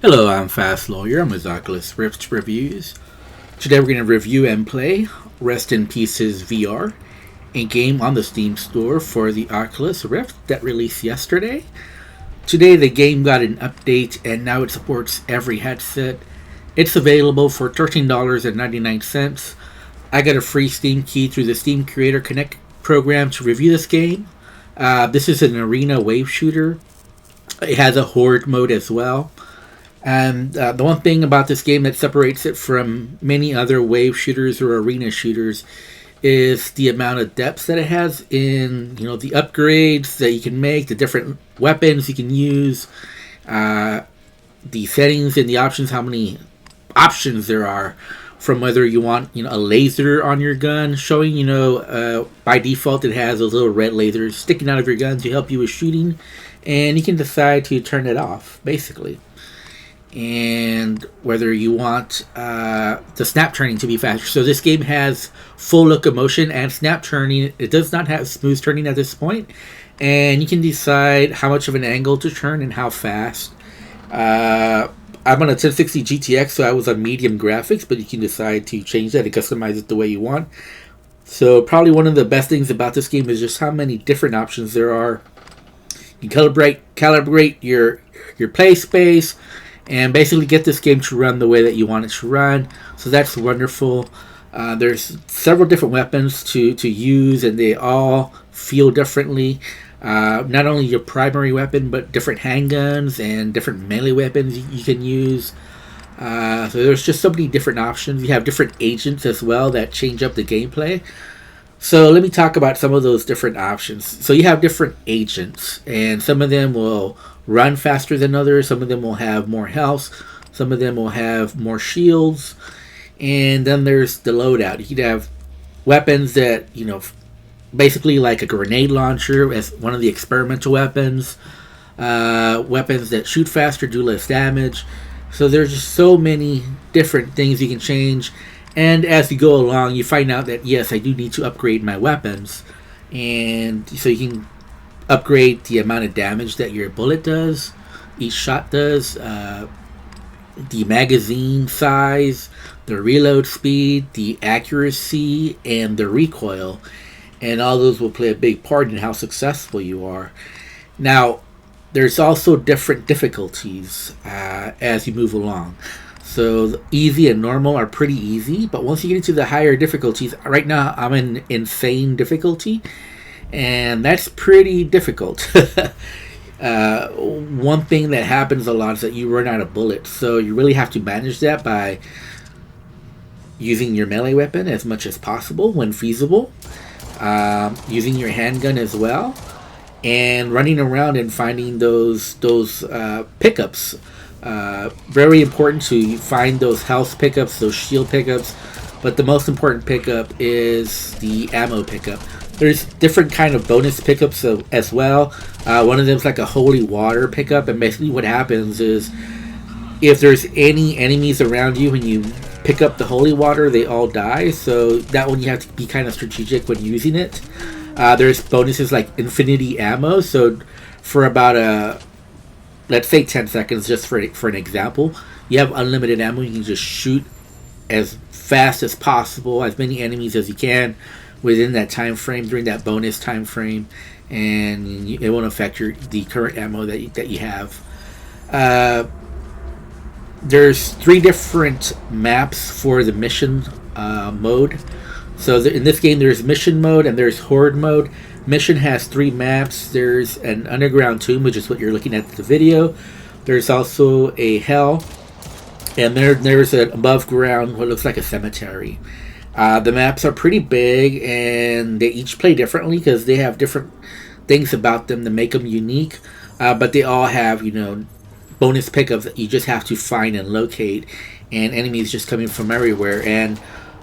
Hello, I'm Fast Lawyer. I'm with Oculus Rift Reviews. Today we're going to review and play Rest in Pieces VR, a game on the Steam store for the Oculus Rift that released yesterday. Today the game got an update and now it supports every headset. It's available for $13.99. I got a free Steam key through the Steam Curator Connect program to review this game. This is an arena wave shooter. It has a horde mode as well. And the one thing about this game that separates it from many other wave shooters or arena shooters is the amount of depth that it has in, the upgrades that you can make, the different weapons you can use, the settings and the options, how many options there are, from whether you want, a laser on your gun showing, by default it has those little red lasers sticking out of your gun to help you with shooting, and you can decide to turn it off, basically. And whether you want the snap turning to be faster. So this game has full locomotion and snap turning. It does not have smooth turning at this point. And you can decide how much of an angle to turn and how fast. I'm on a 1060 GTX, so I was on medium graphics, but you can decide to change that and customize it the way you want. So probably one of the best things about this game is just how many different options there are. You can calibrate your play space, and basically get this game to run the way that you want it to run. So that's wonderful. There's several different weapons to use, and they all feel differently. Not only your primary weapon, but different handguns and different melee weapons you can use. So there's just so many different options. You have different agents as well that change up the gameplay. So let me talk about some of those different options. So you have different agents, and some of them will run faster than others. Some of them will have more health. Some of them will have more shields. And then there's the loadout. You could have weapons that, basically like a grenade launcher as one of the experimental weapons. Weapons that shoot faster, do less damage. So there's just so many different things you can change. And as you go along, you find out that, yes, I do need to upgrade my weapons. And so you can upgrade the amount of damage that your bullet does, each shot does, the magazine size, the reload speed, the accuracy, and the recoil. And all those will play a big part in how successful you are. Now, there's also different difficulties as you move along. So easy and normal are pretty easy, but once you get into the higher difficulties, right now I'm in insane difficulty, and that's pretty difficult. One thing that happens a lot is that you run out of bullets, so you really have to manage that by using your melee weapon as much as possible when feasible, using your handgun as well, and running around and finding those pickups. Very important to find those health pickups, those shield pickups, but the most important pickup is the ammo pickup. There's different kind of bonus pickups as well. One of them is like a holy water pickup, and basically what happens is if there's any enemies around you when you pick up the holy water, they all die. So that one you have to be kind of strategic when using it. There's bonuses like infinity ammo. So for about let's say 10 seconds, just for an example, you have unlimited ammo. You can just shoot as fast as possible, as many enemies as you can within that time frame, during that bonus time frame, and it won't affect the current ammo that you have. There's 3 different maps for the mission mode. So in this game, there's mission mode and there's horde mode. Mission has 3 maps. There's an underground tomb, which is what you're looking at the video. There's also a hell, and there's an above ground, what looks like a cemetery. The maps are pretty big, and they each play differently because they have different things about them that make them unique. But they all have, bonus pickups that you just have to find and locate, and enemies just coming from everywhere. And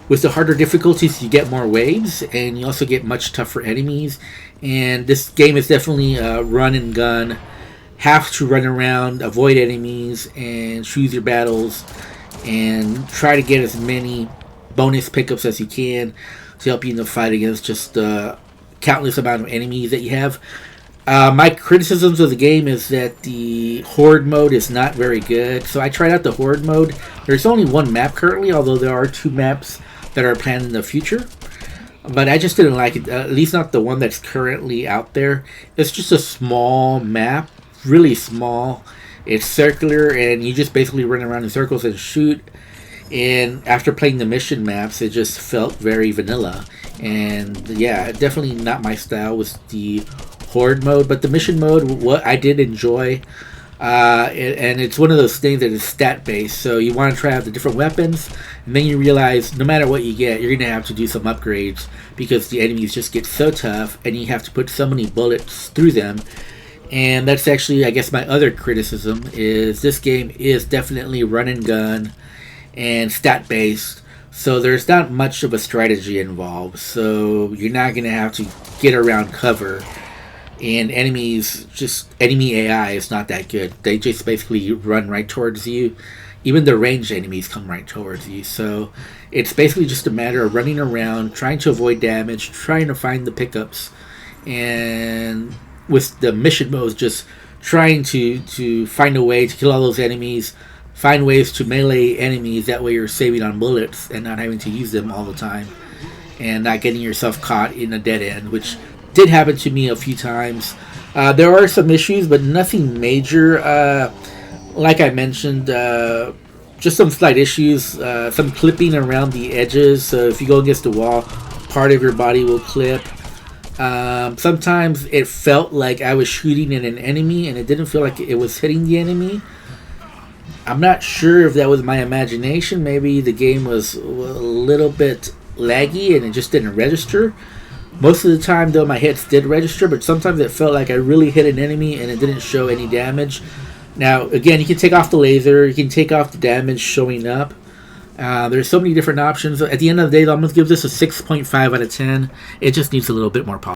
with the harder difficulties, you get more waves, and you also get much tougher enemies. And this game is definitely a run and gun. Have to run around, avoid enemies, and choose your battles, and try to get as many bonus pickups as you can to help you in the fight against just the countless amount of enemies that you have. My criticisms of the game is that the horde mode is not very good. So I tried out the horde mode. There's only one map currently, although there are 2 maps that are planned in the future. But I just didn't like it, at least not the one that's currently out there. It's just a small map, really small. It's circular, and you just basically run around in circles and shoot. And after playing the mission maps, it just felt very vanilla. And yeah, definitely not my style with the horde mode. But the mission mode, what I did enjoy. And it's one of those things that is stat based. So you want to try out the different weapons, and then you realize no matter what you get, you're going to have to do some upgrades because the enemies just get so tough, and you have to put so many bullets through them. And that's actually, I guess, my other criticism is this game is definitely run and gun and stat based. So there's not much of a strategy involved. So you're not going to have to get around cover. And enemy AI is not that good. They just basically run right towards you. Even the ranged enemies come right towards you. So it's basically just a matter of running around, trying to avoid damage, trying to find the pickups, and with the mission modes, just trying to find a way to kill all those enemies, find ways to melee enemies. That way you're saving on bullets and not having to use them all the time, and not getting yourself caught in a dead end, which did happen to me a few times. There are some issues, but nothing major. Like I mentioned, just some slight issues, some clipping around the edges. So if you go against the wall, part of your body will clip. Sometimes it felt like I was shooting at an enemy, and it didn't feel like it was hitting the enemy. I'm not sure if that was my imagination. Maybe the game was a little bit laggy and it just didn't register. Most of the time, though, my hits did register, but sometimes it felt like I really hit an enemy and it didn't show any damage. Now, again, you can take off the laser, you can take off the damage showing up. There's so many different options. At the end of the day, I'm going to give this a 6.5 out of 10. It just needs a little bit more polish.